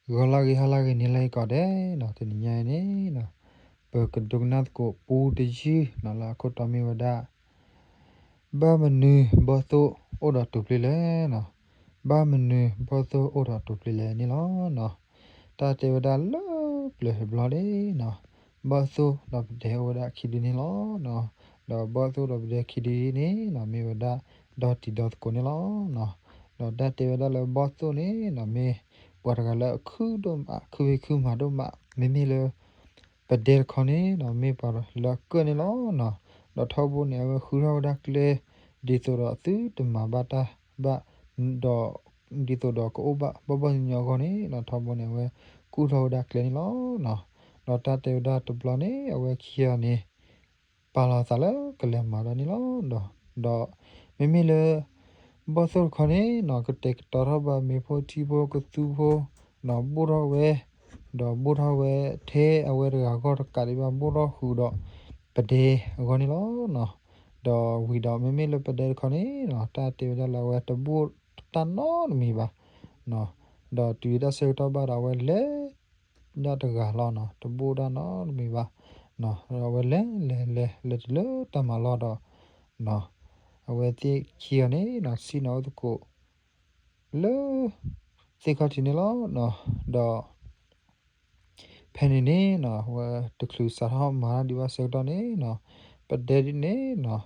halagi nilai ko de no tin nya ne no pe kedungnat ko pu de ji no la ko to mi wada ba menu bo to oda tu ple le no ba menu bo to oda tu ple le ni lo no ta te wada lo ple blo de no ba so da de wada ki di ni lo no da ba so da de ki di ni no mi wada dot ti dot ko ni lo no no da te wada le ba so ni no mi wa ga le khu do ma khu ma do ma mi mi le ပဒဲခေါနေနော်မေပါလာကနေလောနော်တော့ထောက်ဖို့နေဝခူရောဒါကလေဒီဆိုတော့သူတမဘာတာဘာတော့ဒီဆိုတော့ကိုဘဘညောခေါနေနော်ထောက်ဖို့နေဝကူထောက်ဒါကလေလောနော်တော့တတေဒါတပလနေအဝခီယာနေပါလာစားလကလေမာရနေလောတော့မိမိလေဘောဆောခေါနေနော်ကတက်တော်ဘာမေဖို့တီဖို့ကသူဖို့နော်ဘူရောဝဲတော့ဘူထောဝဲထဲအဝဲရကောကာရီဘာဘူရောဟူတော့ပဒေခေါနေလောနော်တော့ဝီတော့မမေလပဒေခေါနေနော်တာတေရလာဝဲတဘူတန်နော်မီပါနော်တော့တူရဆေတော့ဘာတော့ဝဲလေညတကလောနော်တဘူဒါနော်မီပါနော်တော့ဝဲလေတမလောတော့နော်အဝဲတိခီရနေနော်စီနော်တကိုလေစေခတိနေလောနော်တော့ဖဲနေနေနော်ဟိုတကလူစားဟောမာဒီဝါစေတော့နေနော်ပဒေဒီနေနော်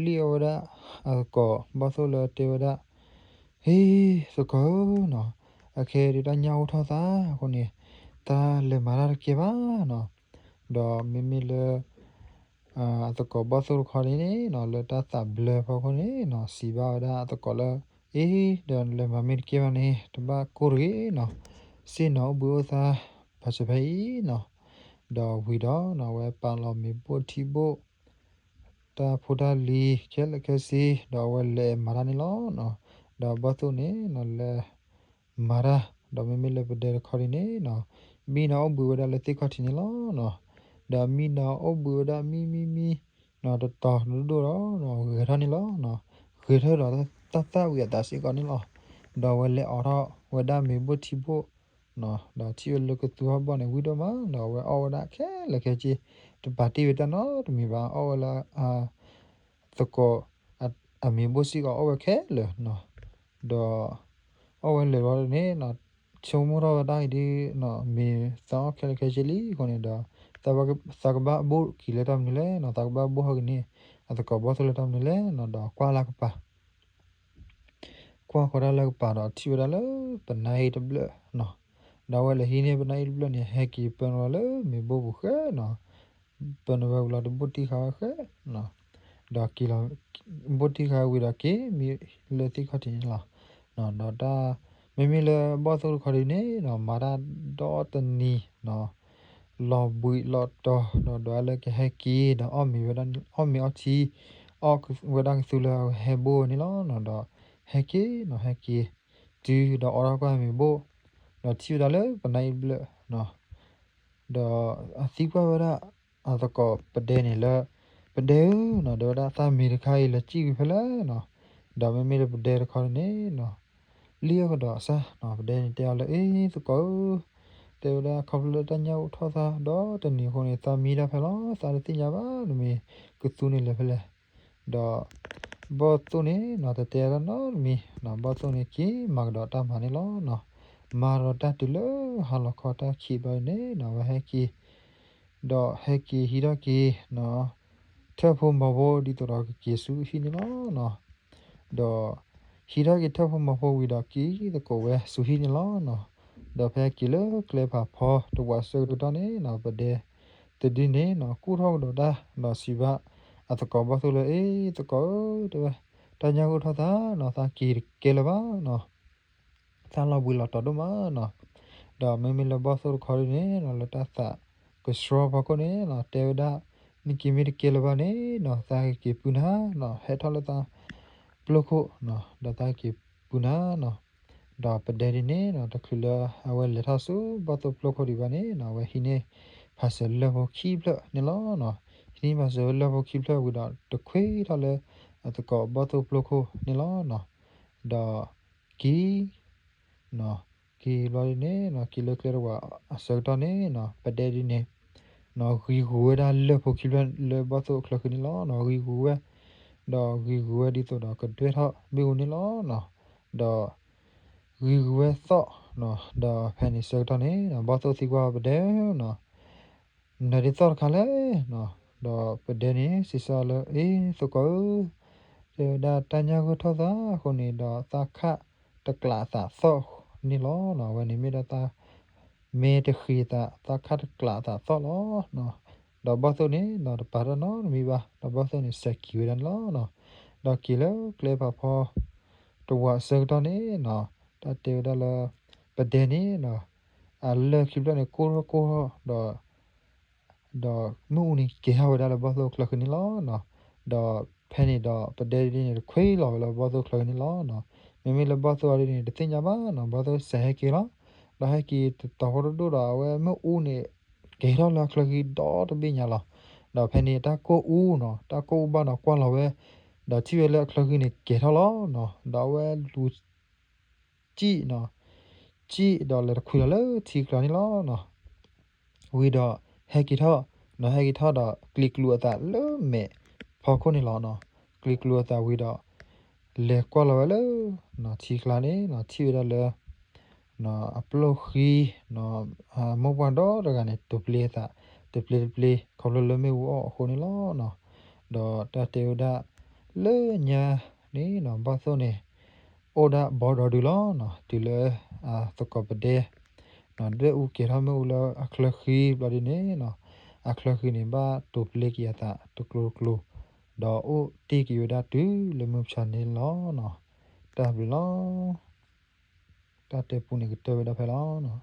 လီယိုဒါအကောဘာဆိုလတေဝဒါဟေးစကောနော်အခဲဒီတညာဦးထောသာခုနေတာလေမာရကေပါနော်တော့မီမီလေတကောဘာဆိုခေါ်နေနော်လတာသဘလဖော်ခေါ်နေနော်စီဘာဒါတကောလအေးဒန်လေမမီကေပါနေတဘာကိုရီနော်စင်နော်ဘူသာဘာစပိနော်တော့ဝီတော့နော်ဝဲပန်လောမီပိုတီဘိုတာဖူဒါလီကျဲလကစီတော့ဝဲလေမာရနီလောနော်တော့ဘာသူနေနော်လေမာရာတော့မီမီလေပဒေခေါ်နေနော်မီနော်ဘူဝဒါလေတိခတ်နေလောနော်ဒါမီနော်အဘူဒါမီနော်တော့ဒိုတော့နော်ဂရနီလောနော်ဂရတော့တဝီဒါစီကောနီလောတော့ဝဲလေအော်တော့ဝဒါမီဘူတီဘိုနော်တော့ချီလကတူဟာဘနေဝီတော့မနော်ဝဲအော်ဒါခဲလကကြီးတပါတီဝတနော်တမီပါအော်လာတကောအမီဘူစီကောအော်ခဲလေနော်တော့အော်လေရောနေနော်ချုံမရောဒါဒီနော်မီစောခဲခဲချီလီကိုနေတော့သကဘာဘူကီလက်တမ်နေလေနော်သကဘာဘူဟကနေအတကောဘောဆလက်တမ်နေလေနော်တော့ကွာလာကပါကွာခေါ်ရလာကပါတော့ချီရလာပနိုင်တဘလနော်ဒါဝဲလေဟင်းနေပနိုင်ဘလနေဟက်ကီပန်ရလာမေဘူဘူးခဲနော်ပန်ဝဲလာတဘူတီခါခဲနော်ဒါကီလာဘူတီခါဝီဒါကေမီလေတိခတ်တင်လာနော်တော့ဒါမမီလေဘောဆိုခေါ်နေနော်မာရာဒေါ်တနီနော်လော်ဘူလော်တော့နော်ဒါလည်းကဟက်ကီတော့အမီဝဒန်အမီအချီအော်ဝဒန်ဆူလာဟေဘိုနီလောနော်တော့ဟက်ကီနော်ဟက်ကီဒီတော့အော်ရကွာမီဘိုတော့ချီဒါလည်းပနိုင်ဘလနော်တော့အစီကွာဝရအတကောပဒဲနေလားပဒဲနော်တော့ဒါသမီရခိုင်လကြည့်ဖလားနော်ဒါမမီရပဒဲခေါ်နေနော်လီယောကတော့ဆာနော်ပဒဲတရားလေအေးသကောတေဝဒါခေါပလတညာဥထောသာတော့တနီခုနေသမီရဖလားစာရတိညာပါလူမီကုသူနေလေဖလဲတော့ဘောတုနေနော်တေရနော်မီနော်ဘောတုနေကီမဂဒတာမနီလောနော်မာရတာတူလဟာလခေါတာခီဘနေနော်ဝဟကီတော့ဟကီဟီရကီနော်ထဖို့မဘောဒီတော့ကီဆူဟီနီလောနော်တော့ဟီရကီထဖို့မဘောဝီတော့ကီတကိုဝဲဆူဟီနီလောနော်တော့ဖဲကီလကလေပါဖောတော့ဝါဆောတော့နေနော်ပဒေတဒီနေနော်ကူထောက်တော့ဒါနော်စီဘာအတကောဘဆိုလေအေးတကောတော့တညာကိုထောက်တာနော်သာကီကေလပါနော်သာလဘူလာတော့မနော်တော့မမီလဘဆိုခေါ်နေနော်လတသကစရောဘကိုနေနော်တေဝဒနိကိမီကေလပါနေနော်သာကီပူနာနော်ဟဲထလတာပလခုနော်ဒတာကီပူနာနော်တော့ပဒေဒီနေနော်တခလအဝဲလက်ထဆူဘတ်ပလခုဒီပါနေနော်ဝဲဟိနေဖာဆယ်လဘခိပလနေလောနော်ဟိနေဖာဆယ်လဘခိပလဝဒတခွေထလဲအတကောဘတ်ပလခုနေလောနော်တော့ကီနော်က kỳ lo nè nó kỳ lơ kêu là sợ đó nè nó bật đèn đi nè nó ghi gùa đã lơ phụ kỳ lơ bao số khởi cái nó ghi gùa đó ghi gùa đi tụi đó cần tuyệt họ biểu nè nó đó ghi gùa sọ nó đó phải sợ đó nè nó bao số thì qua bật đèn nó đi sọ khá lẽ nó đó bật đèn nè xí sao lơ số có đã tan nhau cái thao đóคนนี้đó ta kháตะกละตาสอนี่ล้อเนาะวันนี้ไม่ได้ตาเมตะขีตาคัดกละตาสอล้อเนาะดอกบอสนี่เนาะปาระเนาะมีบ่ดอกบอสนี่สกิวดันล้อเนาะดอกกิโลเกลบพอตัวเสกตอนนี้เนาะตาเตียวดาละประเด็นนี้เนาะเลคิวดันโคดอกนู่นนี่เกี่ยวดาละบอสคลักนี่ล้อเนาะดอกแพนี่ดอกประเด็นนี่คุยหล่อละบอสคลักนี่ล้อเนาะไม่ละบอสอะไรนี่เดี๋ยวติงยาบ้าเนาะบอสเสกกี่ล้อแล้วให้กี่ต่อรถดูดาวเว้ไม่อู้นี่เกี่ยวละคลักกี่ดอตบินยาละดอกแพนี่ตาโกอู้เนาะตาโกบ้านเนาะกว่าละเว้ดอกที่เวลาคลักกี่นี่เกี่ยวละเนาะดาวเว้ลูจีเนาะจีดอกเลยคุยละทีกลานี่ล้อเนาะวีดอกให้กี่ท่อเนาะให้กี่ท่อดอกคลิกลัวตาเริ่มเมพอคนนี่ล้อเนาะคลิกลัวตาวีดอกเลกว่าละเว้เนาะทีกลานี่เนาะที่เวลาเลยနော်အပလုခီနော်မောဘွန်တော့တကနေတူပလေးတာတူပလေးခေါလလမေဝအခုနေလောနော်တော့တတေဝဒလေညာနေနော်ဘာသောနေအိုဒါဘော်ဒဒူလောနော်ဒီလေသကပဒေနော်ဒဲဥကေရမေဥလာအခလခီဘလဒီနေနော်အခလခီနေဘာတူပလေးကီယတာတူကလိုကလိုတော့အိုတီကီဝဒတူလေမချန်နေလောနော်တဘလောတတေပူနေကတေဝဒဖဲလောနော်